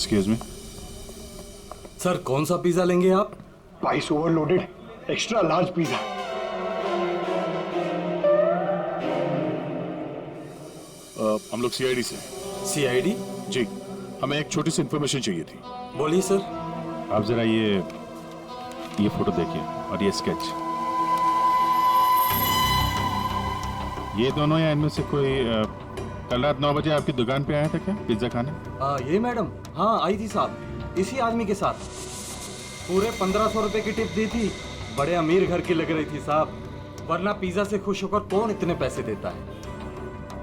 Excuse me sir, कौन सा pizza लेंगे आप? Spice overloaded extra large pizza. हम लोग सीआईडी से। सीआईडी? जी, हमें एक छोटी सी इंफॉर्मेशन चाहिए थी। बोलिए सर। आप जरा ये फोटो देखिए और ये स्केच। ये दोनों या इनमें से कोई कल रात 9 बजे आपकी दुकान पे आया था क्या पिज्जा खाने? ये मैडम, हाँ आई थी साहब, इसी आदमी के साथ। पूरे 1500 रुपए की टिप दी थी। बड़े अमीर घर की लग रही थी साहब, वरना पिज्जा से खुश होकर कौन इतने पैसे देता है।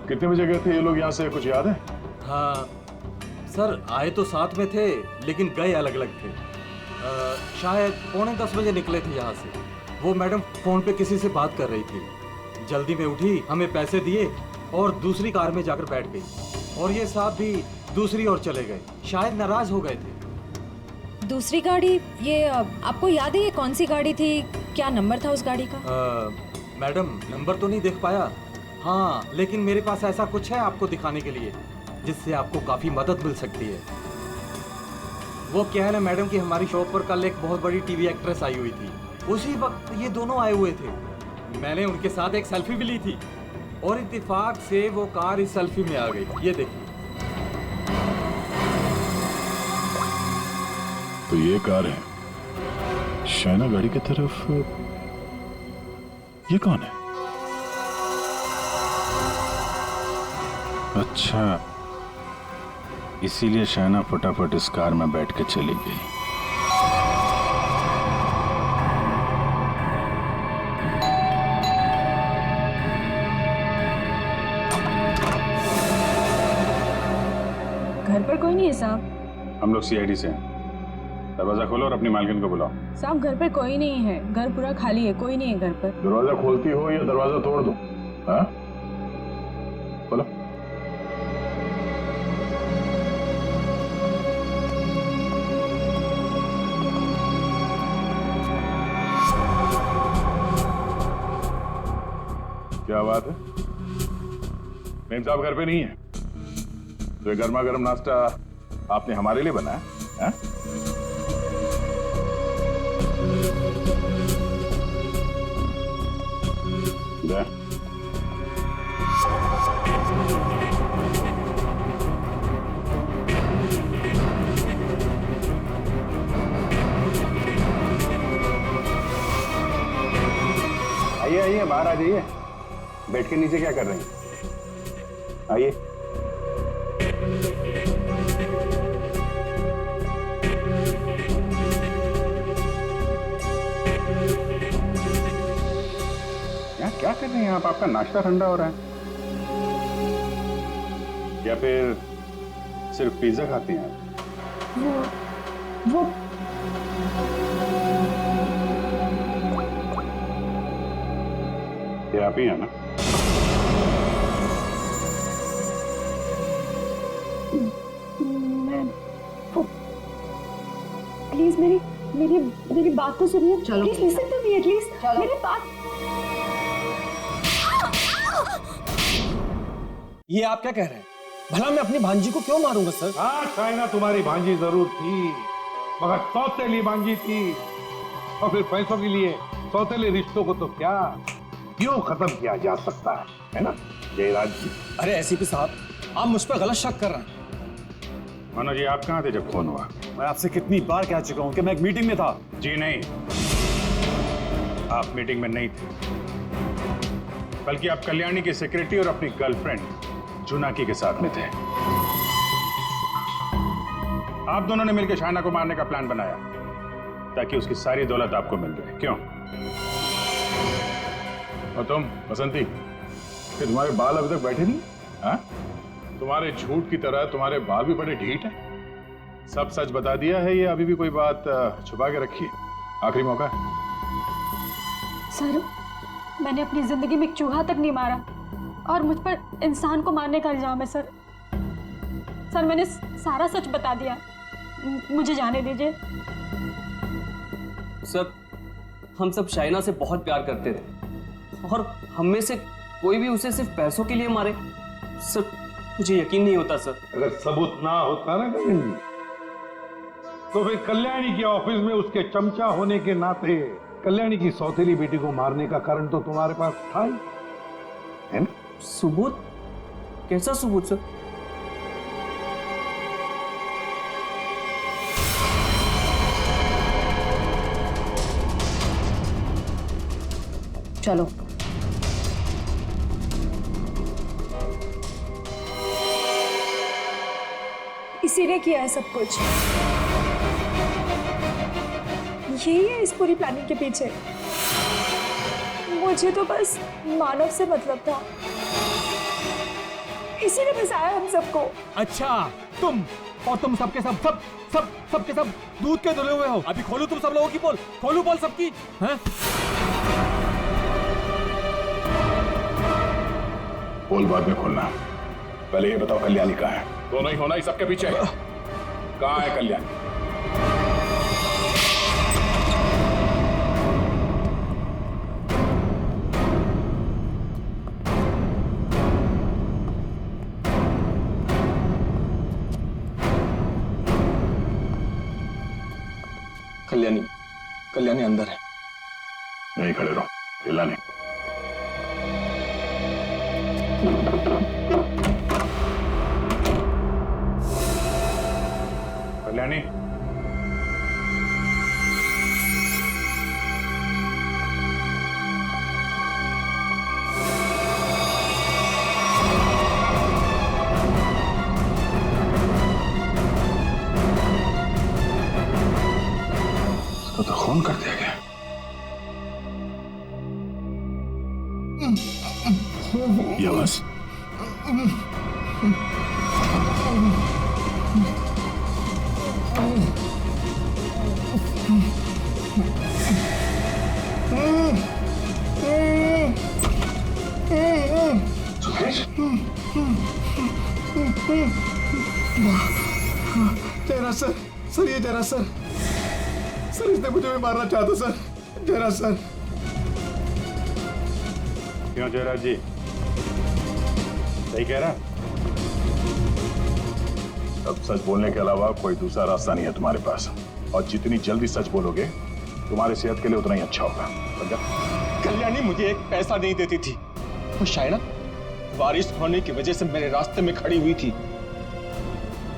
कितने बजे गए थे ये लोग यहाँ से, कुछ याद है? हाँ सर, आए तो साथ में थे लेकिन गए अलग अलग थे। शायद 9:45 बजे निकले थे यहाँ से। वो मैडम फोन पे किसी से बात कर रही थी, जल्दी में उठी, हमें पैसे दिए और दूसरी कार में जाकर बैठ गई। और ये साहब भी दूसरी ओर चले गए, शायद नाराज हो गए थे। दूसरी गाड़ी, ये आपको याद है ये कौन सी गाड़ी थी? क्या नंबर था उस गाड़ी का? मैडम नंबर तो नहीं देख पाया, हाँ लेकिन मेरे पास ऐसा कुछ है आपको दिखाने के लिए जिससे आपको काफी मदद मिल सकती है। वो क्या है ना मैडम कि हमारी शॉप पर कल एक बहुत बड़ी टीवी एक्ट्रेस आई हुई थी। उसी वक्त ये दोनों आए हुए थे। मैंने उनके साथ एक सेल्फी भी ली थी और इत्तेफाक से वो कार इस सेल्फी में आ गई। ये देखिए। तो ये कार है शाइना गाड़ी की तरफ। ये कौन है? अच्छा, इसीलिए शाइना फटाफट इस कार में बैठ के चली गई। घर पर कोई नहीं है साहब। हम लोग सीआईडी से हैं। दरवाजा खोलो और अपनी मालकिन को बुलाओ। साहब घर पे कोई नहीं है, घर पूरा खाली है, कोई नहीं है घर पर। दरवाजा खोलती हो या दरवाजा तोड़ दो? हाँ, बोलो। क्या बात है, मेम साहब घर पे नहीं है? तो ये गर्मा गर्म नाश्ता आपने हमारे लिए बनाया है? आइए आइए, बाहर आ जाइए। बैठ के नीचे क्या कर रही हैं? आइए। क्या कर रहे हैं आप? आपका नाश्ता ठंडा हो रहा है या फिर सिर्फ पिज्जा खाती हैं आप? वो ये आप ही हैं ना? प्लीज मेरी बात तो सुनिए। Please listen to me at least. मेरी बात। ये आप क्या कह रहे हैं? भला मैं अपनी भांजी को क्यों मारूंगा सर? हाँ शाइना तुम्हारी भांजी जरूर थी, मगर सौतेली भांजी थी। और फिर पैसों के लिए सौतेले रिश्तों को तो क्या क्यों खत्म किया जा सकता है ना जयराज जी? अरे एसीपी साहब, आप मुझ पर गलत शक कर रहे हैं। मनोज जी, आप कहाँ थे जब फोन हुआ? मैं आपसे कितनी बार कह चुका हूं कि मैं एक मीटिंग में था। जी नहीं, आप मीटिंग में नहीं थे, बल्कि आप कल्याणी की सेक्रेटरी और अपनी गर्लफ्रेंड जुनाकी के साथ में थे। आप दोनों ने मिलकर शाइना को मारने का प्लान बनाया ताकि उसकी सारी दौलत आपको मिल जाए। क्यों? और तुम बसंती, कि तुम्हारे बाल अभी तक बैठे नहीं? हाँ, तुम्हारे झूठ की तरह तुम्हारे बाल भी बड़े ढीठ हैं। सब सच बता दिया है या अभी भी कोई बात छुपा के रखी है? आखिरी मौका है। सर, मैंने अपनी जिंदगी में एक चूहा तक नहीं मारा और मुझ पर इंसान को मारने का इल्जाम है सर। सर मैंने सारा सच बता दिया, मुझे जाने दीजिए। सर, हम सब शाइना से बहुत प्यार करते थे और हम में से कोई भी उसे सिर्फ पैसों के लिए मारे, सर मुझे यकीन नहीं होता सर। अगर सबूत ना होता ना गगन जी, तो फिर कल्याणी के ऑफिस में उसके चमचा होने के नाते कल्याणी की सौतेली बेटी को मारने का कारण तो तुम्हारे पास था ही, है ना? सबूत? कैसा सबूत सर? चलो। इसी ने किया है सब कुछ। यही है इस पूरी प्लानिंग के पीछे। मुझे तो बस मानव से मतलब था, इसी ने फंसाया हम सबको। अच्छा, तुम और तुम सबके सबके सब दूध के धुले हुए हो। अभी खोलू तुम सब लोगों की पोल, खोलू पोल सबकी, हैं? पोल बाद में खोलना, पहले ये बताओ कल्याणी कहाँ है? दोनों ही होना ही सबके पीछे। कहाँ है कल्याणी? कल्याणी अंदर है। नहीं खड़े रहो, हिला नहीं। कल्याणी, इसको तो खून कर दिया गया। ये बस जयराज सर, ये जयराज सर, इसने मुझे भी मारना चाहता सर। जयराज सर। क्यों जयराज जी, सही कह रहा? अब सच बोलने के अलावा कोई दूसरा रास्ता नहीं है तुम्हारे पास, और जितनी जल्दी सच बोलोगे तुम्हारी सेहत के लिए उतना ही अच्छा होगा, समझा? कल्याणी मुझे एक पैसा नहीं देती थी। वो शायना वारिस होने की वजह से मेरे रास्ते में खड़ी हुई थी।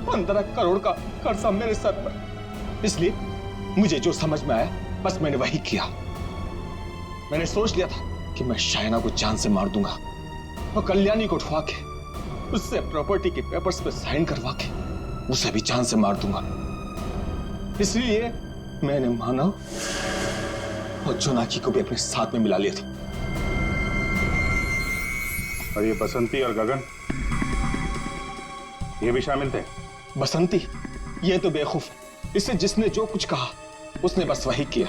15 करोड़ का कर्जा मेरे सर पर। इसलिए मुझे जो समझ में आया बस मैंने वही किया। मैंने सोच लिया था कि मैं शायना को जान से मार दूंगा और कल्याणी को उठवा के उससे प्रॉपर्टी के पेपर्स पे साइन करवा के उसे भी जान से मार दूंगा। इसलिए मैंने मानव और जोनाकी को भी अपने साथ में मिला लिया था। और ये बसंती और गगन, ये भी शामिल थे? बसंती ये तो बेवकूफ, इससे जिसने जो कुछ कहा उसने बस वही किया।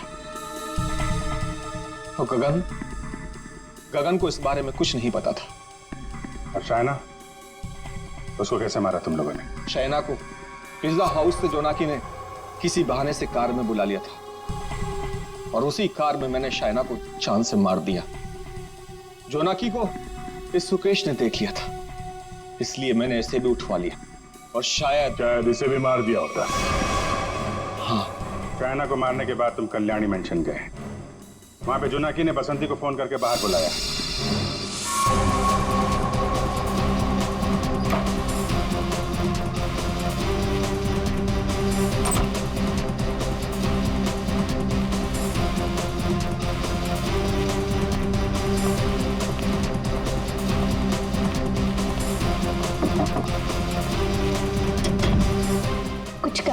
और गगन को इस बारे में कुछ नहीं पता था। और शायना, उसको कैसे मारा तुम लोगों ने? शायना को पिज्जा हाउस से जोनाकी ने किसी बहाने से कार में बुला लिया था और उसी कार में मैंने शायना को जान से मार दिया। जोनाकी को इस सुकेश ने देख लिया था, इसलिए मैंने इसे भी उठवा लिया और शायद इसे भी मार दिया होता। हाँ। शायना को मारने के बाद तुम कल्याणी मेंशन गए, वहां पे जोनाकी ने बसंती को फोन करके बाहर बुलाया। कुछ कर।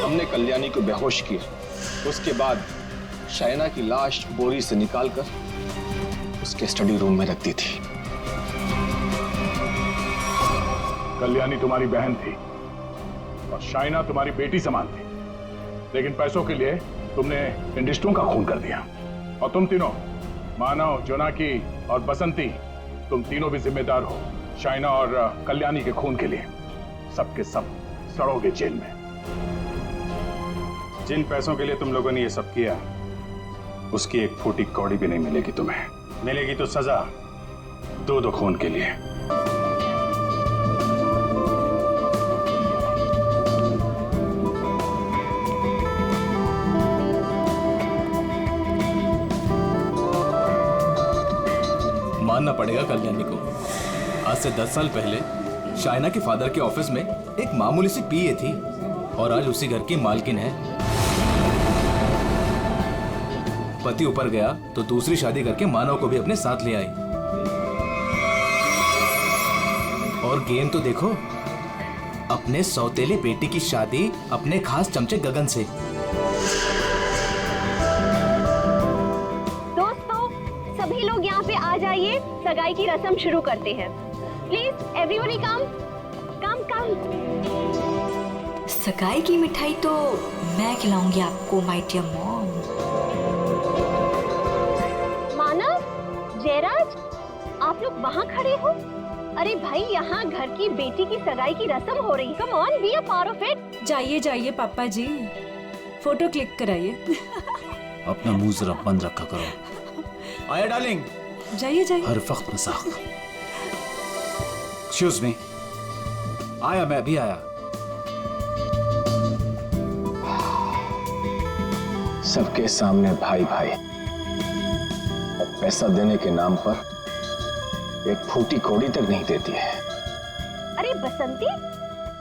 हमने कल्याणी को बेहोश किया, उसके बाद शायना की लाश बोरी से निकालकर उसके स्टडी रूम में रख दी थी। कल्याणी तुम्हारी बहन थी और शायना तुम्हारी बेटी समान थी, लेकिन पैसों के लिए तुमने इन रिश्तों का खून कर दिया। और तुम तीनों, मानव, जोनाकी और बसंती, तुम तीनों भी जिम्मेदार हो शायना और कल्याणी के खून के लिए। सबके सब सड़ोगे जेल में। जिन पैसों के लिए तुम लोगों ने ये सब किया, उसकी एक फूटी कौड़ी भी नहीं मिलेगी तुम्हें। मिलेगी तो सजा दो खून के लिए। मानना पड़ेगा कल्याणी को। आज से 10 साल पहले शाइना के फादर के ऑफिस में एक मामूली सी पीए थी और आज उसी घर की मालकिन है। पति ऊपर गया तो दूसरी शादी करके मानव को भी अपने साथ ले आई। और गेम तो देखो, अपने सौतेली बेटी की शादी अपने खास चमचे गगन से। दोस्तों, सभी लोग यहाँ पे आ जाइए, सगाई की रस्म शुरू करते हैं। प्लीज एवरीबॉडी कम कम कम। सगाई की मिठाई तो मैं खिलाऊंगी आपको माय डियर मॉम। मानव, जयराज, आप लोग वहाँ खड़े हो? अरे भाई, यहाँ घर की बेटी की सगाई की रस्म हो रही। Come on, be a part of it. जाइए जाइए पापा जी, फोटो क्लिक कराइए। अपना मुंह जरा बंद रखा करो। आया डार्लिंग। जाइए जाइए। हर वक्त मजाक। Excuse me. आया, मैं भी आया। सबके सामने भाई भाई, और पैसा देने के नाम पर एक फूटी कौड़ी तक नहीं देती है। अरे बसंती,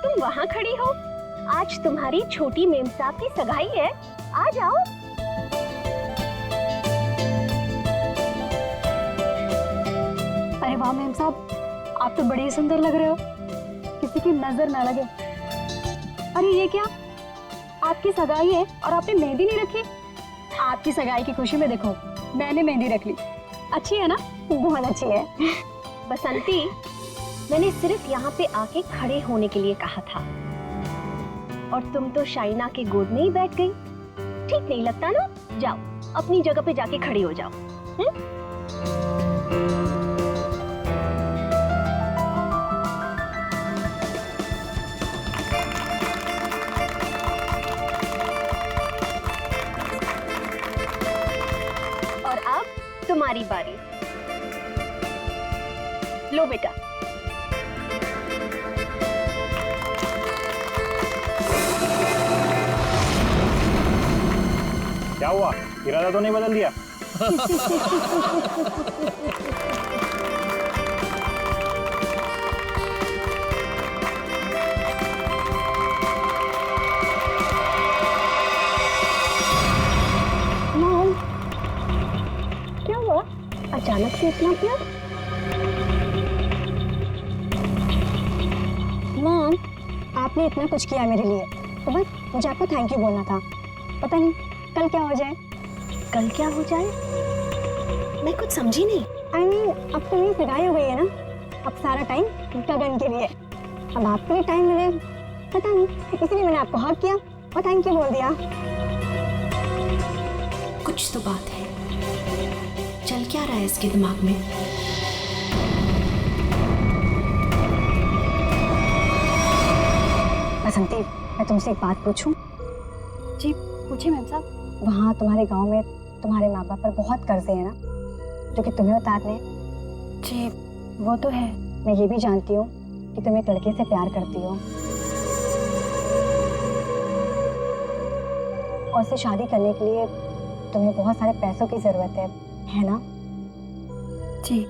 तुम वहाँ खड़ी हो? आज तुम्हारी छोटी मेम साहब की सगाई है, आ जाओ। अरे वाह मेम साहब, आप तो बड़े ही सुंदर लग रहे हो, किसी की नजर ना लगे। अरे ये क्या, आपकी सगाई है और आपने मेहंदी नहीं रखी? आपकी सगाई की खुशी में देखो, मैंने मेहंदी रख ली। अच्छी है ना? बहुत अच्छी है। बसंती, मैंने सिर्फ यहाँ पे आके खड़े होने के लिए कहा था, और तुम तो शाइना के गोद में ही बैठ गई। ठीक नहीं लगता ना? जाओ अपनी जगह पे जाके खड़ी हो जाओ। और अब तुम्हारी बारी। लो बेटा। क्या हुआ, इरादा तो नहीं बदल दिया? मॉम, क्या हुआ? अचानक से इतना प्यार? मॉम, आपने इतना कुछ किया मेरे लिए, तो बस मुझे आपको थैंक यू बोलना था। पता नहीं कल क्या हो जाए। कल क्या हो जाए? मैं कुछ समझी नहीं। I mean, अब तो मेरी सगाई हो गई है ना, अब सारा टाइम गगन के लिए। अब आपके लिए टाइम मिले, पता नहीं, इसलिए मैंने आपको हक किया और थैंक यू बोल दिया। कुछ तो बात है, चल क्या रहा है इसके दिमाग में? बसंती, मैं तुमसे एक बात पूछूं? जी पूछिए मैम साहब। वहाँ तुम्हारे गांव में तुम्हारे माँ बाप पर बहुत कर्जे हैं ना, जो कि तुम्हें उतारने हैं? जी वो तो है। मैं ये भी जानती हूँ कि तुम एक लड़के से प्यार करती हो और उससे शादी करने के लिए तुम्हें बहुत सारे पैसों की जरूरत है ना? जी।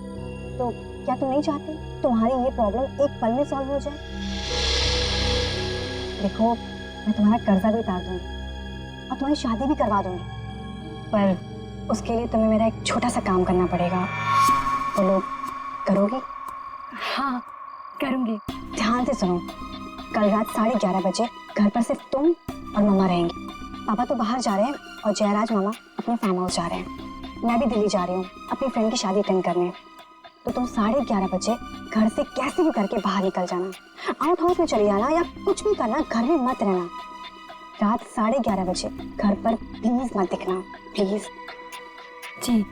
तो क्या तुम नहीं चाहती तुम्हारी ये प्रॉब्लम एक पल में सॉल्व हो जाए? देखो, मैं तुम्हारा कर्जा भी उतार दूंगी और तुम्हारी शादी भी करवा दूंगी, पर उसके लिए तुम्हें मेरा एक छोटा सा काम करना पड़ेगा। बोलो, करोगी? हाँ करूंगी। ध्यान से सुनो, कल रात 11:30 बजे घर पर सिर्फ तुम और मम्मा रहेंगी। पापा तो बाहर जा रहे हैं और जयराज मामा अपने फार्म हाउस जा रहे हैं। मैं भी दिल्ली जा रही हूँ अपनी फ्रेंड की शादी अटेंड करने। तो तुम 11:30 बजे घर से कैसे भी करके बाहर निकल जाना, आउट हाउस में चली जाना या कुछ भी करना, घर में मत रहना। रात 11:30 बजे घर पर प्लीज मत दिखना, प्लीज। जी,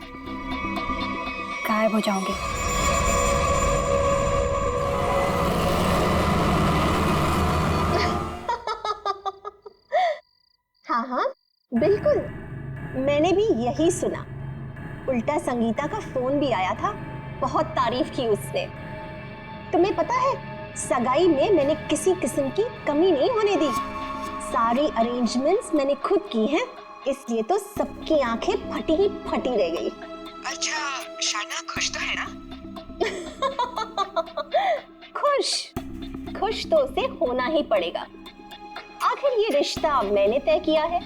गायब हो जाओगे। हाँ हाँ बिल्कुल, मैंने भी यही सुना। उल्टा संगीता का फोन भी आया था, बहुत तारीफ की उसने। तुम्हें पता है, सगाई में मैंने किसी किस्म की कमी नहीं होने दी। सारी अरेंजमेंट्स मैंने खुद की हैं, इसलिए तो सबकी आंखें फटी ही फटी रह गई। अच्छा, शाइना खुश तो है ना? खुश खुश तो उसे होना ही पड़ेगा। आखिर ये रिश्ता मैंने तय किया है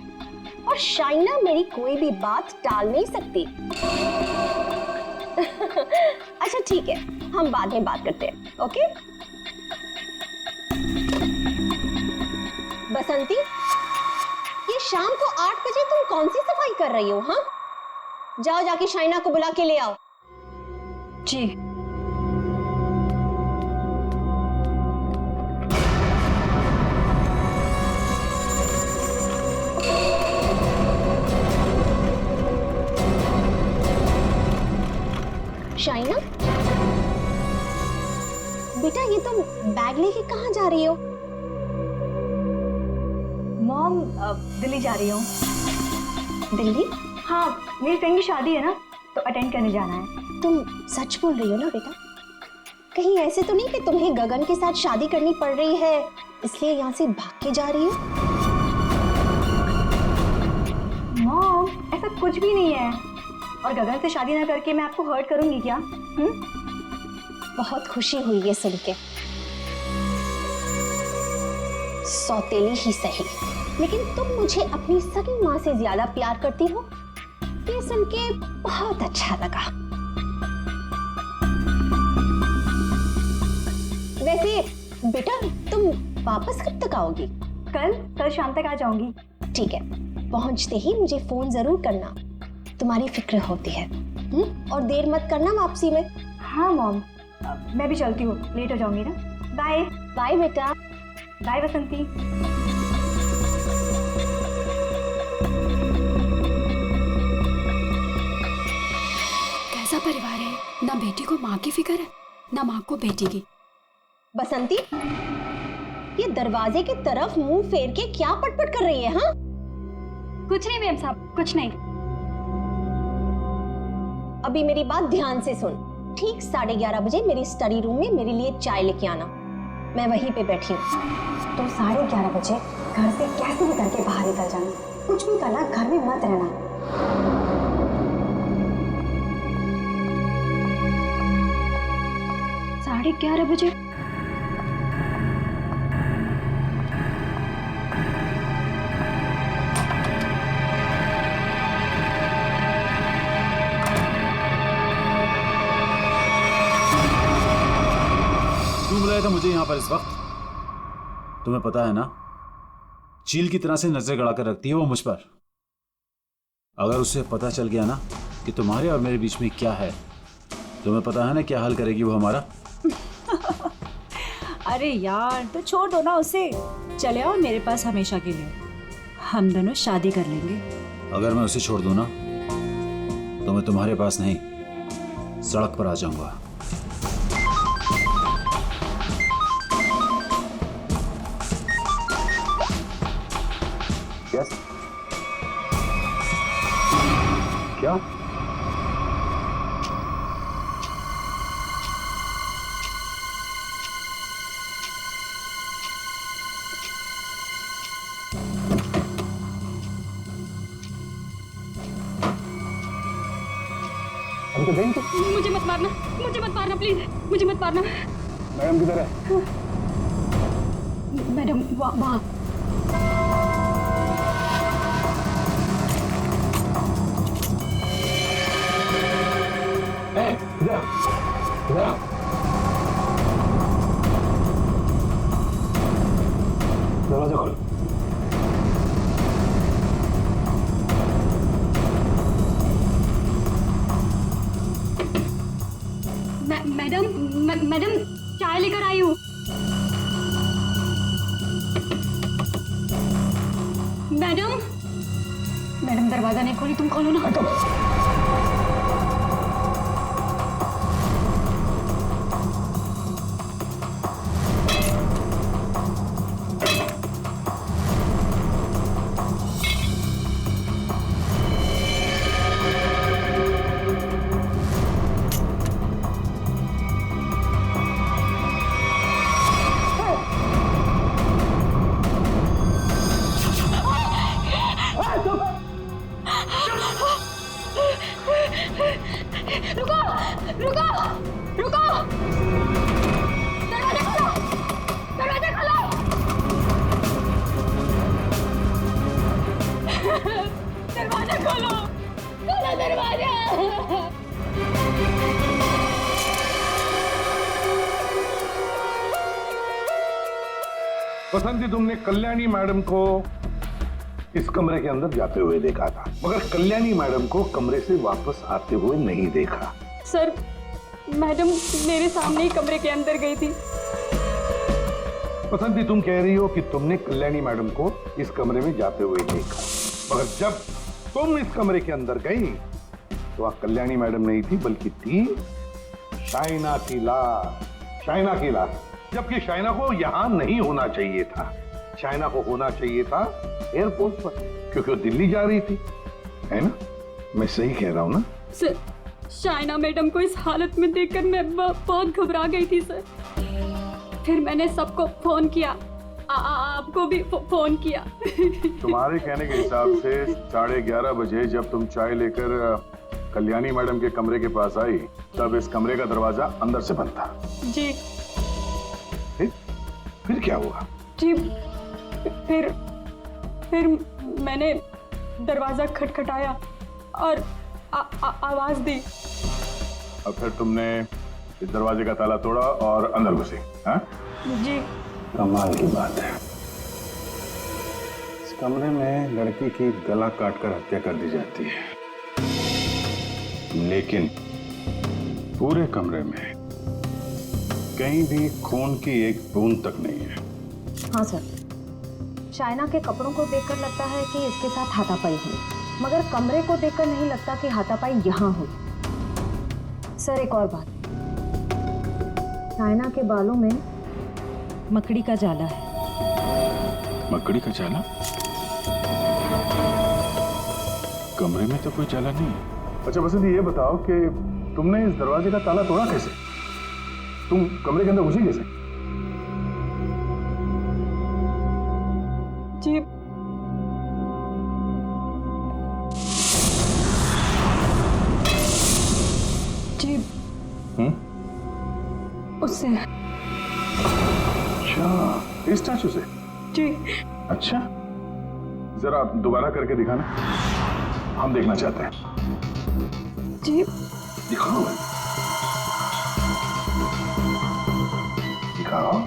और शाइना मेरी कोई भी बात टाल नहीं सकती। अच्छा ठीक है, हम बाद में बात करते हैं, ओके? बसंती, ये शाम को 8 बजे तुम कौन सी सफाई कर रही हो? हाँ, जाओ जाके शाइना को बुला के ले आओ। जी। शाइना, बेटा ये तुम बैग लेके कहाँ जा रही हो? मॉम, दिल्ली जा रही हूँ। दिल्ली? हाँ, मेरी फ्रेंड की शादी है ना, तो अटेंड करने जाना है। तुम सच बोल रही हो ना बेटा? कहीं ऐसे तो नहीं कि तुम्हें गगन के साथ शादी करनी पड़ रही है इसलिए यहाँ से भाग के जा रही हो? मॉम, ऐसा कुछ भी नहीं है। और गगन से शादी ना करके मैं आपको हर्ट करूंगी क्या? बहुत खुशी हुई ये सुन के। सौतेली ही सही, लेकिन तुम मुझे अपनी सगी माँ से ज्यादा प्यार करती हो, ये सुन के बहुत अच्छा लगा। वैसे बेटा तुम वापस कब तक आओगी? कल शाम तक आ जाऊंगी। ठीक है, पहुंचते ही मुझे फोन जरूर करना, तुम्हारी फिक्र होती है। और देर मत करना वापसी में। हाँ मॉम, मैं भी चलती हूँ, लेट हो जाऊंगी ना। बाय। बाय बेटा। बाय बसंती। कैसा परिवार है, ना बेटी को माँ की फिक्र है ना माँ को बेटी की। बसंती, ये दरवाजे की तरफ मुंह फेर के क्या पटपट कर रही है? हाँ, कुछ नहीं मैम साहब, कुछ नहीं। अभी मेरी बात ध्यान से सुन। ठीक 11:30 बजे मेरी स्टडी रूम में मेरे लिए चाय लेके आना, मैं वहीं पे बैठी हूँ। तो 11:30 बजे घर से कैसे भी करके बाहर निकल जाना, कुछ भी करना, घर में मत रहना। 11:30 बजे? क्यों बुलाया था मुझे यहाँ पर इस वक्त? तुम्हें पता है ना, चील की तरह से नजर गड़ा कर रखती है वो मुझ पर। अगर उसे पता चल गया ना कि तुम्हारे और मेरे बीच में क्या है, तुम्हें पता है ना क्या हाल करेगी वो हमारा। अरे यार, तो छोड़ दो ना उसे, चले आओ मेरे पास हमेशा के लिए, हम दोनों शादी कर लेंगे। अगर मैं उसे छोड़ दूं ना तो मैं तुम्हारे पास नहीं, सड़क पर आ जाऊंगा। Yes? क्या? मुझे मत मारना, मुझे मत मारना प्लीज, मुझे मत मारना। मैडम किधर है? मैडम वहाँ। दरवाजा खोलो। मैडम चाय लेकर आई हूँ। मैडम दरवाजा नहीं खोली, तुम खोलो ना। रुको रुको रुको, दरवाजा खोलो। खोलो, खोलो दरवाजा। बसंती, तुमने कल्याणी मैडम को इस कमरे के अंदर जाते हुए देखा था, मगर कल्याणी मैडम को कमरे से वापस आते हुए नहीं देखा। सर, मैडम मेरे सामने ही कमरे के अंदर गई थी। बसंती, तुम कह रही हो कि तुमने कल्याणी मैडम को इस कमरे में जाते हुए देखा, मगर जब तुम इस कमरे के अंदर गई तो वहां कल्याणी मैडम नहीं थी, बल्कि थी शाइना की लाश। शाइना की लाश, जबकि शाइना को यहां नहीं होना चाहिए था। शाइना को होना चाहिए था एयरपोर्ट पर, क्योंकि वो दिल्ली जा रही थी, है ना? मैं सही कह रहा हूं ना? सर, शाइना मैडम को इस हालत में देखकर मैं बहुत घबरा गई थी सर। फिर मैंने सबको फोन किया, आपको भी फोन किया। तुम्हारे कहने के हिसाब से 11:30 बजे जब तुम चाय लेकर कल्याणी मैडम के कमरे के पास आई, तब इस कमरे का दरवाजा अंदर से बंद था। जी। फिर क्या हुआ? जी, फिर मैंने दरवाजा खटखटाया और आवाज दी। और फिर तुमने इस दरवाजे का ताला तोड़ा और अंदर घुसे, हाँ? जी। कमाल की बात है, इस कमरे में लड़की की गला काटकर हत्या कर दी जाती है, लेकिन पूरे कमरे में कहीं भी खून की एक बूंद तक नहीं है। हाँ सर, शाइना के कपड़ों को देखकर लगता है कि इसके साथ हाथापाई हुई, मगर कमरे को देखकर नहीं लगता कि हाथापाई यहाँ हुई। सर, एक और बात, शाइना के बालों में मकड़ी का जाला है। मकड़ी का जाला? कमरे में तो कोई जाला नहीं। अच्छा बसंती, ये बताओ कि तुमने इस दरवाजे का ताला तोड़ा कैसे? तुम कमरे के अंदर घुसी कैसे? जी, उससे। अच्छा, इस स्टैचू से? जी। अच्छा, जरा दोबारा करके दिखाना, हम देखना चाहते हैं। जी। दिखाओ, दिखाओ।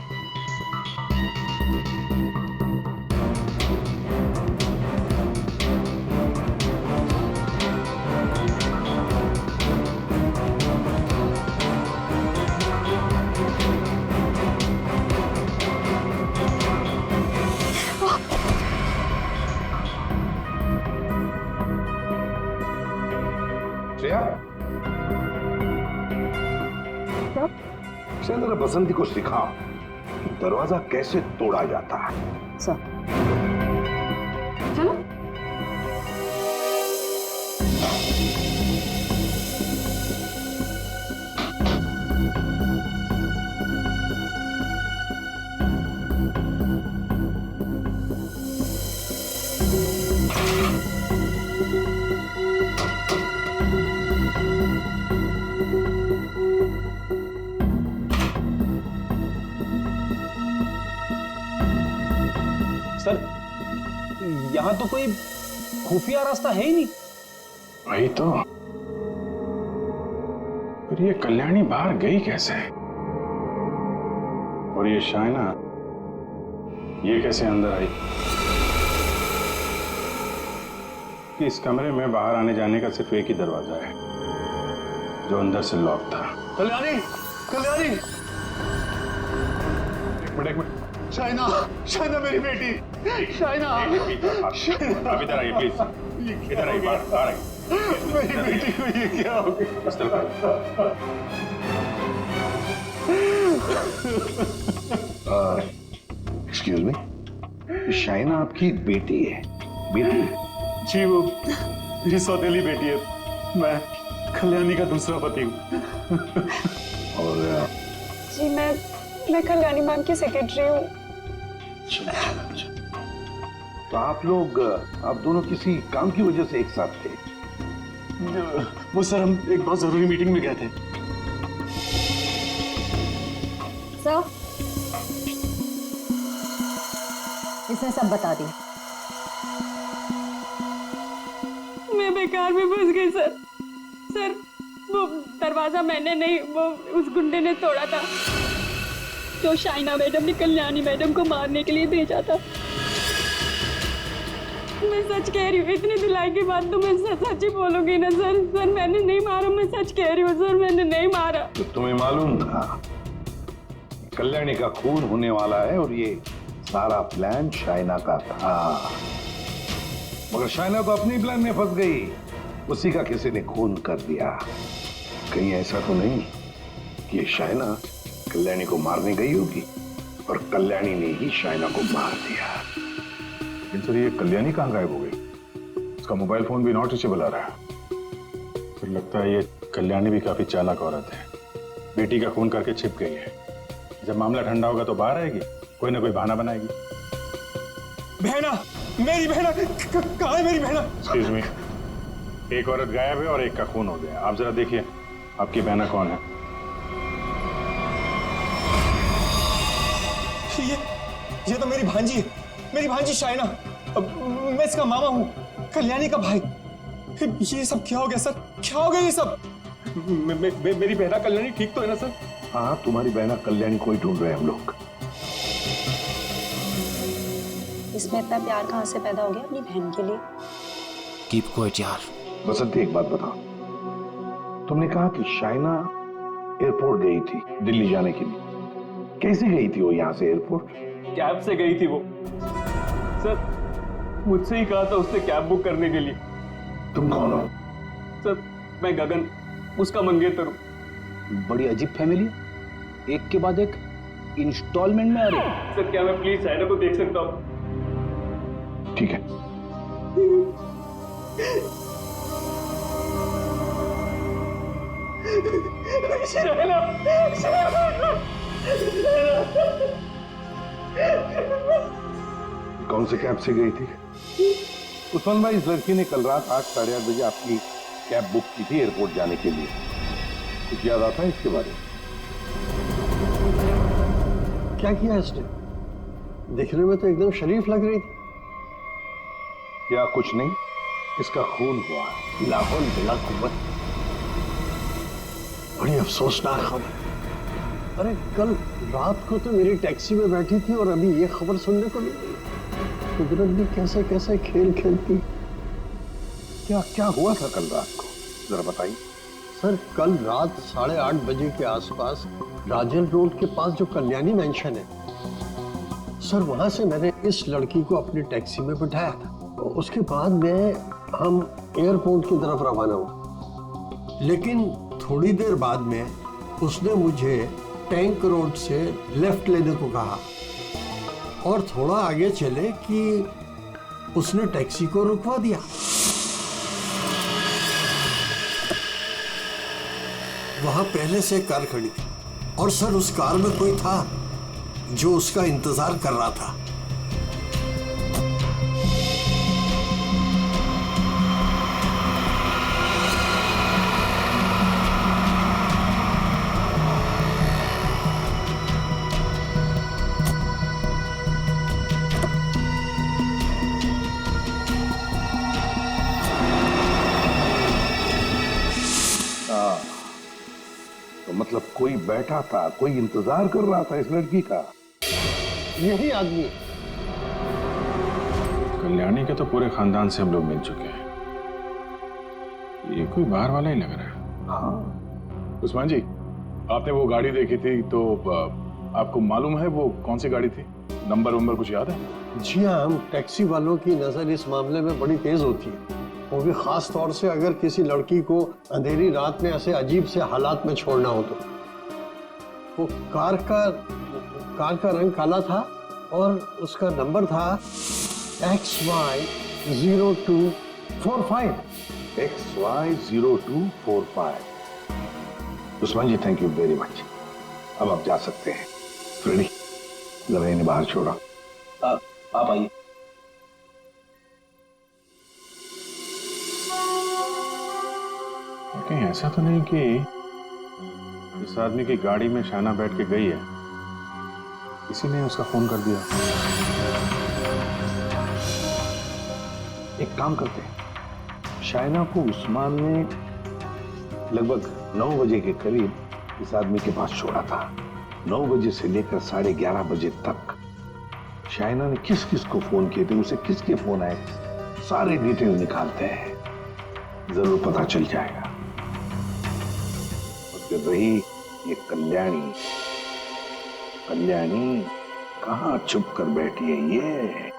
जरा बसंती को सिखाओ कि दरवाजा कैसे तोड़ा जाता है। सर, चलो। सर, यहाँ तो कोई खुफिया रास्ता है ही नहीं। वही तो, फिर ये कल्याणी बाहर गई कैसे? और ये शाइना, ये कैसे अंदर आई? कि इस कमरे में बाहर आने जाने का सिर्फ एक ही दरवाजा है, जो अंदर से लॉक था। कल्याणी, कल्याणी, एक मिनट। शाइना, शाइना मेरी बेटी, शाइना। आप इधर आइए प्लीज, इधर आइए, बाहर आइए। मेरी बेटी को ये क्या हो गया? इस तरफ आइए। एक्सक्यूज मी, शाइना आपकी बेटी है? बेटी? जी, वो मेरी सौतेली बेटी है। मैं कल्याणी का दूसरा पति हूँ। और जी, मैं कल्याणी मैम की सेक्रेटरी हूँ। तो आप लोग, आप दोनों किसी काम की वजह से एक साथ थे? वो सर, हम एक बहुत जरूरी मीटिंग में गए थे। सर, इसने सब बता दिया। मैं बेकार में फंस गई सर। सर वो दरवाजा मैंने नहीं, वो उस गुंडे ने तोड़ा था जो शाइना मैडम ने कल्याणी मैडम को मारने के लिए भेजा था। मैं सच कह रही हूँ, इतनी दिलाई की बात तो मैं सच ही बोलूंगी ना सर। सर मैंने नहीं मारा, मैं सच कह रही हूँ सर, मैंने नहीं मारा। तो तुम्हें मालूम था कल्याणी का खून होने वाला है और ये सारा प्लान शाइना का था, मगर शाइना तो अपनी प्लान में फंस गई, उसी का किसी ने खून कर दिया। कहीं ऐसा तो नहीं कि ये शाइना कल्याणी को मारने गई होगी और कल्याणी ने ही शाइना को मार दिया। लेकिन सर ये कल्याणी कहाँ गायब हो गई? उसका मोबाइल फोन भी नॉट रीचेबल आ रहा है। फिर लगता है ये कल्याणी भी काफी चालाक औरत है, बेटी का खून करके छिप गई है। जब मामला ठंडा होगा तो बाहर आएगी, कोई ना कोई बहाना बनाएगी। बहना, मेरी बहना कहाँ है? मेरी बहना। एक्सक्यूज मी, एक औरत गायब है और एक का खून हो गया। आप जरा देखिए आपकी बहना कौन है। ये तो मेरी भांजी है, मेरी भांजी शाइना। मैं इसका मामा हूँ, कल्याणी का भाई। ये सब क्या हो गया सर? क्या हो गया ये सब? मेरी बहना कल्याणी ठीक तो है ना सर? हाँ, तुम्हारी बहना कल्याणी को ही ढूंढ रहे हैं हम लोग। इसमें इतना प्यार कहाँ से पैदा हो गया अपनी बहन के लिए? कीप क्वाइट यार। बसंती एक बात बताओ, तुमने कहा कि शाइना एयरपोर्ट गई थी दिल्ली जाने के लिए, कैसे गई थी वो यहाँ से एयरपोर्ट? कैब से गई थी वो सर, मुझसे ही कहा था उसने कैब बुक करने के लिए। तुम कौन हो? सर मैं गगन, उसका मंगेतर हूँ। बड़ी अजीब फैमिली है, एक के बाद एक इंस्टॉलमेंट में आ रही। सर क्या मैं प्लीज शाइना को देख सकता हूँ? ठीक है। कौन से कैब से गई थी? उस्मान भाई, इस लड़की ने कल रात 8 साढ़े 8 बजे आपकी कैब बुक की थी एयरपोर्ट जाने के लिए। कुछ याद आता है इसके बारे में? क्या किया इसने? दिखने में तो एकदम शरीफ लग रही थी। क्या कुछ नहीं, इसका खून हुआ। लाहौल बिला कुव्वत। बड़ी अफसोसनाक खबर। अरे कल रात को तो मेरी टैक्सी में बैठी थी और अभी ये खबर सुनने को मिल गई। कुदरत भी कैसे कैसे खेल खेलती। क्या क्या हुआ था कल रात को, जरा बताइए। सर कल रात 8:30 बजे के आसपास राजल रोड के पास जो कल्याणी मैंशन है सर, वहां से मैंने इस लड़की को अपनी टैक्सी में बिठाया था। उसके बाद में हम एयरपोर्ट की तरफ रवाना हुए, लेकिन थोड़ी देर बाद में उसने मुझे टैंक रोड से लेफ्ट लेने को कहा और थोड़ा आगे चले कि उसने टैक्सी को रुकवा दिया। वहां पहले से कार खड़ी थी और सर उस कार में कोई था जो उसका इंतजार कर रहा था। तो मतलब कोई बैठा था, कोई इंतजार कर रहा था इस लड़की का। यही आदमी। कल्याणी के तो पूरे खानदान से हम लोग मिल चुके हैं, ये कोई बाहर वाला ही लग रहा है। हाँ उस्मान जी, आपने वो गाड़ी देखी थी तो आपको मालूम है वो कौन सी गाड़ी थी? नंबर वंबर कुछ याद है? जी हाँ, हम टैक्सी वालों की नजर इस मामले में बड़ी तेज होती है, वो भी खास तौर से अगर किसी लड़की को अंधेरी रात में ऐसे अजीब से हालात में छोड़ना हो तो। वो कार का रंग काला था और उसका नंबर था XY0245। XY0245। Usman ji thank you very much. अब आप जा सकते हैं। फ्रेडी, जरा इन्हें बाहर छोड़ा। आप आइए। कहीं ऐसा तो नहीं कि इस आदमी की गाड़ी में शाइना बैठ के गई है, इसी ने उसका फोन कर दिया? एक काम करते हैं, शाइना को उस्मान ने लगभग 9 बजे के करीब इस आदमी के पास छोड़ा था। 9 बजे से लेकर 11:30 बजे तक शाइना ने किस किस को फोन किए थे, उसे किसके फोन आए, सारे डिटेल निकालते हैं, जरूर पता चल जाएगा। और फिर रही ये कल्याणी, कल्याणी कहां छुप कर बैठी है ये?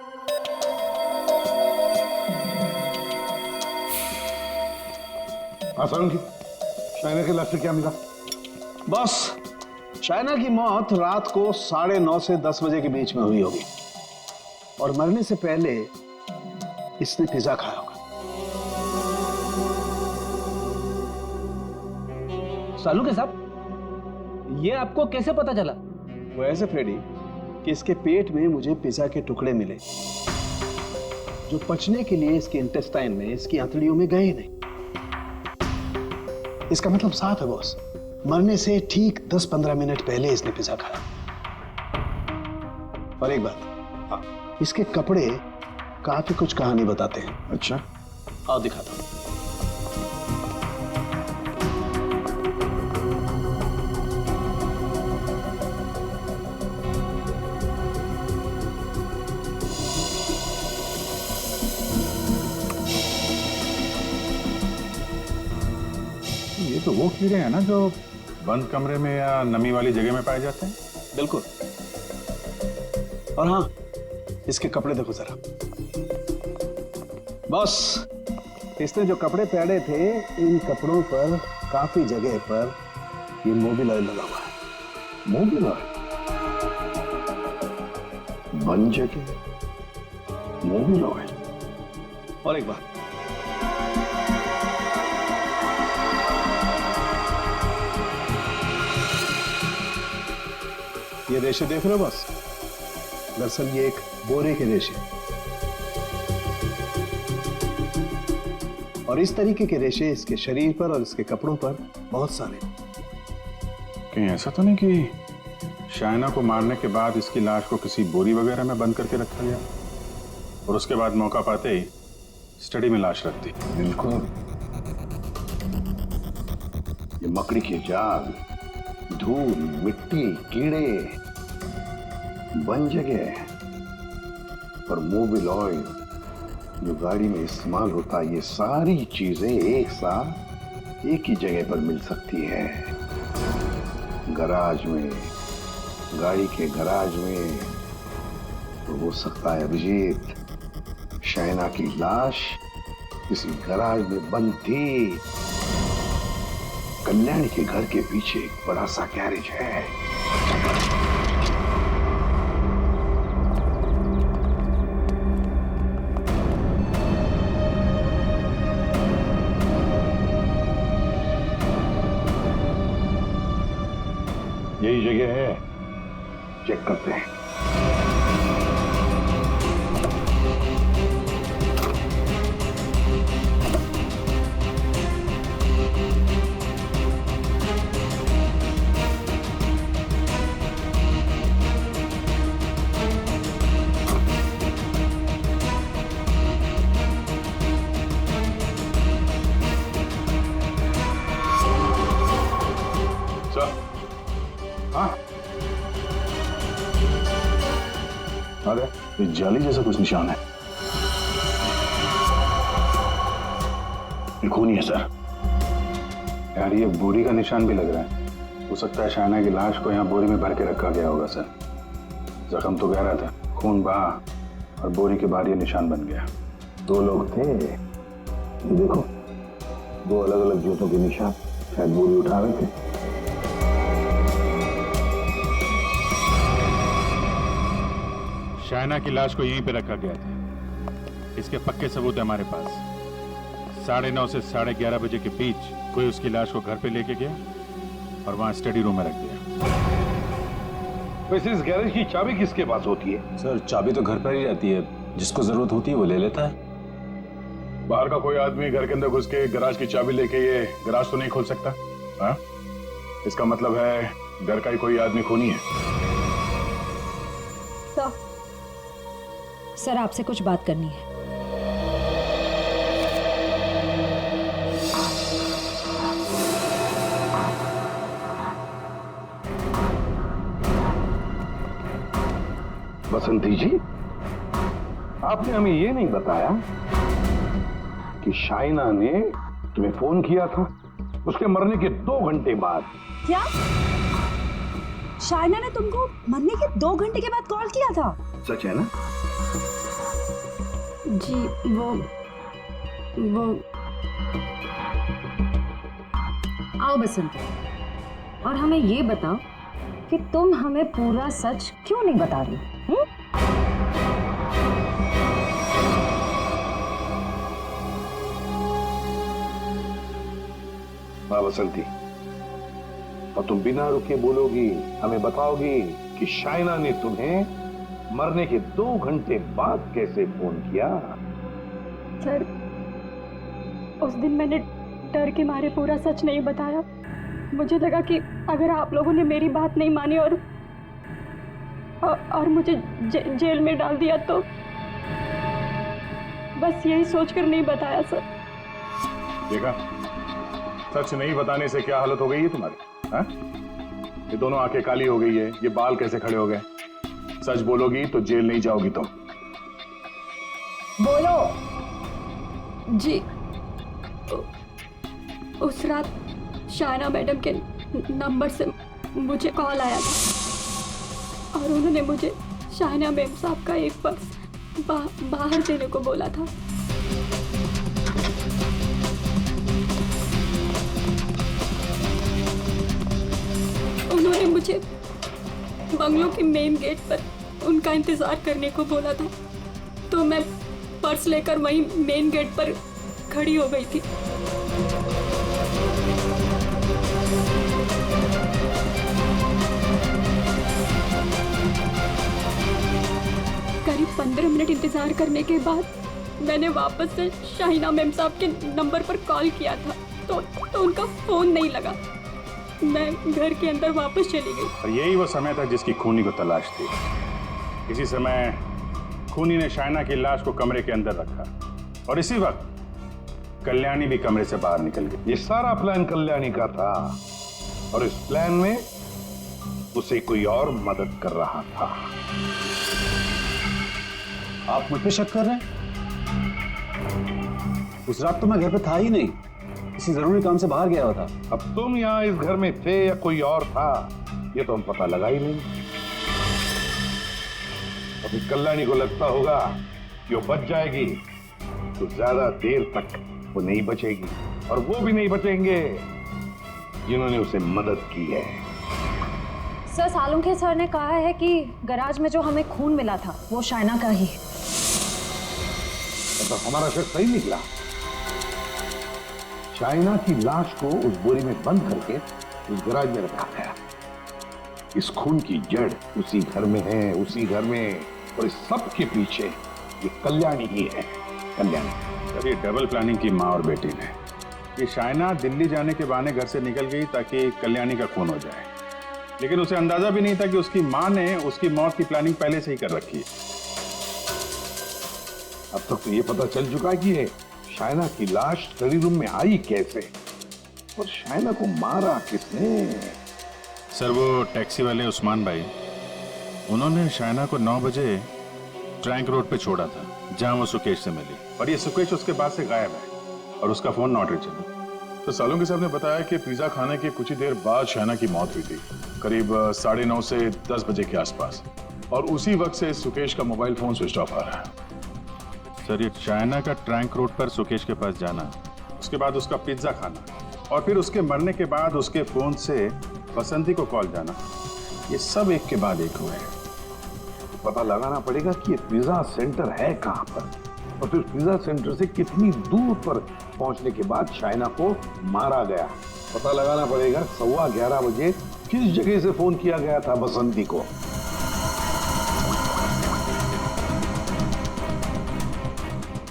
आसान की शाइना के लाश से क्या मिला? बस शाइना की मौत रात को 9:30 से 10 बजे के बीच में हुई होगी और मरने से पहले इसने पिज्जा खाया होगा। सालू के साहब, ये आपको कैसे पता चला? वो ऐसे फ्रेडी कि इसके पेट में मुझे पिज्जा के टुकड़े मिले जो पचने के लिए इसके इंटेस्टाइन में, इसकी आंतड़ियों में गए नहीं। इसका मतलब साफ है बॉस, मरने से ठीक 10-15 मिनट पहले इसने पिज्जा खाया। और एक बात, इसके कपड़े काफी कुछ कहानी बताते हैं। अच्छा, आओ दिखाता हूं। ये तो वो कीड़े हैं ना जो बंद कमरे में या नमी वाली जगह में पाए जाते हैं? बिल्कुल। और हाँ, इसके कपड़े देखो जरा। बस इसने जो कपड़े पहने थे, इन कपड़ों पर काफी जगह पर ये मोबिल ऑयल लगा हुआ है। Mobil oil? बन जगह मोबिल ऑयल? और एक बात, ये रेशे देख रहे हो बस? दरअसल ये एक बोरे के रेशे, और इस तरीके के रेशे इसके शरीर पर और इसके कपड़ों पर बहुत सारे। कहीं ऐसा तो नहीं कि शाइना को मारने के बाद इसकी लाश को किसी बोरी वगैरह में बंद करके रखा गया और उसके बाद मौका पाते ही स्टडी में लाश रख दी? बिल्कुल। ये मकड़ी के जाल, धूल, मिट्टी, कीड़े, बन जगह और मोबिल ऑयल जो गाड़ी में इस्तेमाल होता है, ये सारी चीजें एक साथ एक ही जगह पर मिल सकती है। गराज में, गाड़ी के गराज में। तो हो सकता है अभिजीत, शाइना की लाश किसी गराज में बंद थी। कल्याणी के घर के पीछे एक बड़ा सा गैरेज है। यही जगह है, चेक करते हैं। अरे ये जाली जैसा कुछ निशान है। ये खूनी है सर। यार ये बोरी का निशान भी लग रहा है। हो सकता है शाइना की लाश को यहाँ बोरी में भर के रखा गया होगा सर। जख्म तो गहरा था, खून बहा और बोरी के बाहर ये निशान बन गया। 2 लोग थे, ये देखो 2 अलग अलग जूतों के निशान, शायद बोरी उठा रहे थे। शाइना की लाश को यहीं पे रखा गया था। इसके पक्के सबूत है हमारे पास। 9:30 से 11:30 बजे के बीच कोई उसकी लाश को घर पे लेके गया और वहां स्टडी रूम में रख दिया। वैसे इस गैरेज की चाबी किसके पास होती है? सर चाबी तो घर पर ही रहती है, जिसको जरूरत होती है वो ले लेता है। बाहर का कोई आदमी घर के अंदर घुस के गराज की चाबी लेके ये गराज तो नहीं खोल सकता। हाँ? इसका मतलब है घर का ही कोई आदमी खूनी है। सर आपसे कुछ बात करनी है। बसंती जी, आपने हमें ये नहीं बताया कि शाइना ने तुम्हें फोन किया था उसके मरने के 2 घंटे बाद। क्या शाइना ने तुमको मरने के 2 घंटे के बाद कॉल किया था? सच है ना? जी वो आओ बसंत, और हमें ये बताओ कि तुम हमें पूरा सच क्यों नहीं बता रही? हाँ बसंती, और तुम बिना रुके बोलोगी, हमें बताओगी कि शाइना ने तुम्हें मरने के 2 घंटे बाद कैसे फोन किया? सर, उस दिन मैंने डर के मारे पूरा सच नहीं बताया। मुझे लगा कि अगर आप लोगों ने मेरी बात नहीं मानी और मुझे जेल में डाल दिया तो बस यही सोचकर नहीं बताया सर। देखा, सच नहीं बताने से क्या हालत हो गई है तुम्हारी? हाँ? ये दोनों आंखें काली हो गई है, ये बाल कैसे खड़े हो गए? सच बोलोगी तो जेल नहीं जाओगी तुम। बोलो। जी, उस रात शाइना मैडम के नंबर से मुझे कॉल आया था और उन्होंने मुझे शाइना मैम साहब का एक पर्स बाहर देने को बोला था। उन्होंने मुझे बंगलों के मेन गेट पर उनका इंतजार करने को बोला था, तो मैं पर्स लेकर वहीं मेन गेट पर खड़ी हो गई थी। करीब 15 मिनट इंतजार करने के बाद मैंने वापस से शाइना मैम साहब के नंबर पर कॉल किया था, तो उनका फोन नहीं लगा। मैं घर के अंदर वापस चली गई। और यही वो समय था जिसकी खूनी को तलाश थी। इसी समय खूनी ने शाइना की लाश को कमरे के अंदर रखा और इसी वक्त कल्याणी भी कमरे से बाहर निकल गई। ये सारा प्लान कल्याणी का था और इस प्लान में उसे कोई और मदद कर रहा था। आप मुझ पे शक कर रहे हैं? उस रात तो मैं घर पे था ही नहीं, किसी जरूरी काम से बाहर गया हुआ था। अब तुम यहाँ इस घर में थे या कोई और था, ये तो हम पता लगा ही नहीं। अभी कल्याणी को लगता होगा कि वो बच जाएगी, तो ज्यादा देर तक वो नहीं बचेगी, और वो भी नहीं बचेंगे जिन्होंने उसे मदद की है। सर, सालुंखे सर ने कहा है कि गैराज में जो हमें खून मिला था वो शाइना का ही है। तो हमारा शक सही निकला। शाइना की लाश को उस बोरी में बंद करके उस गैराज में रखा गया। इस खून की जड़ उसी घर में है, उसी घर में, और इस सब के पीछे ये कल्याणी ही है। कल्याणी। सर, ये डबल प्लानिंग की माँ और बेटी ने। ये शाइना दिल्ली जाने के बहाने घर से निकल गई ताकि कल्याणी का खून हो जाए, लेकिन उसे अंदाजा भी नहीं था कि उसकी माँ ने उसकी मौत की प्लानिंग पहले से ही कर रखी है। अब तक तो ये पता चल चुका है कि ये शाइना की लाश स्टडी रूम में आई कैसे, और शाइना को मारा किसने? सर, वो टैक्सी वाले उस्मान भाई, उन्होंने शाइना को 9 बजे ट्रैंक रोड पे छोड़ा था जहां वो सुकेश से मिली, और ये सुकेश उसके बाद से गायब है और उसका फोन नॉट रीचेबल। तो सालुंखे साहब ने बताया कि पिज्जा खाने के कुछ ही देर बाद शाइना की मौत हुई थी, करीब 9:30 से 10 बजे के आसपास, और उसी वक्त से सुकेश का मोबाइल फोन स्विच ऑफ आ रहा है। सर, ये शाइना का ट्रैंक रोड पर सुकेश के पास जाना, उसके बाद उसका पिज्जा खाना, और फिर उसके मरने के बाद उसके फोन से बसंती को कॉल जाना, ये सब एक के बाद एक हुए। पता लगाना पड़ेगा कि ये पिज्जा सेंटर है कहां पर, और फिर पिज्जा सेंटर से कितनी दूर पर पहुंचने के बाद शाइना को मारा गया। पता लगाना पड़ेगा 11:15 बजे किस जगह से फोन किया गया था बसंती को।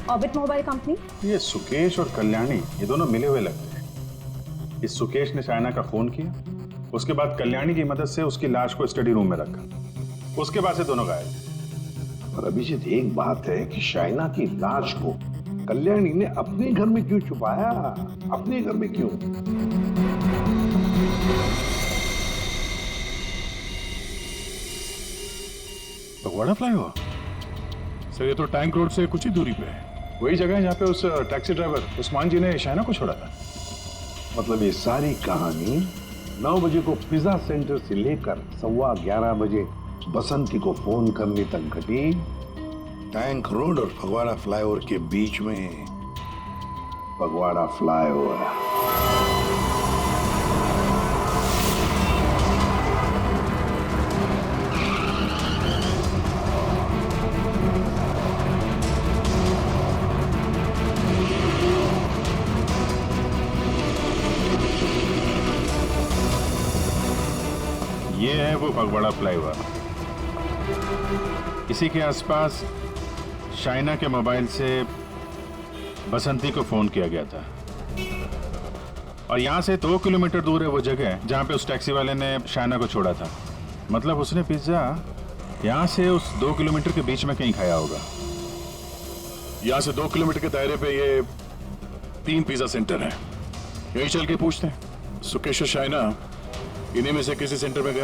Orbit mobile company. ये सुकेश और कल्याणी, ये दोनों मिले हुए लगते हैं। इस सुकेश ने शाइना का फोन किया, उसके बाद कल्याणी की मदद से उसकी लाश को स्टडी रूम में रखा, उसके बाद से दोनों गायब। और अभिजीत, एक बात है कि शाइना की लाश को कल्याणी ने अपने घर में क्यों छुपाया? अपने घर में क्यों? फगवाड़ा फ्लाईओवर? सर ये तो टैंक रोड से कुछ ही दूरी पे है। वही जगह है जहाँ पे उस टैक्सी ड्राइवर उस्मान जी ने शाइना को छोड़ा था। मतलब ये सारी कहानी 9 बजे को पिज्जा सेंटर से लेकर 11:15 बजे बसंती को फोन करने तक घटी टैंक रोड और फगवाड़ा फ्लाईओवर के बीच में। फगवाड़ा फ्लाईओवर। ये है वो फगवाड़ा फ्लाईओवर। इसी के आसपास शाइना के मोबाइल से बसंती को फोन किया गया था और यहाँ से 2 किलोमीटर दूर है वो जगह जहाँ पे उस टैक्सी वाले ने शाइना को छोड़ा था। मतलब उसने पिज्जा यहाँ से उस 2 किलोमीटर के बीच में कहीं खाया होगा। यहाँ से 2 किलोमीटर के दायरे पे ये 3 पिज्जा सेंटर है। यही चल के पूछते हैं। सुकेश और शाइना इन्हीं में से किसी सेंटर में गए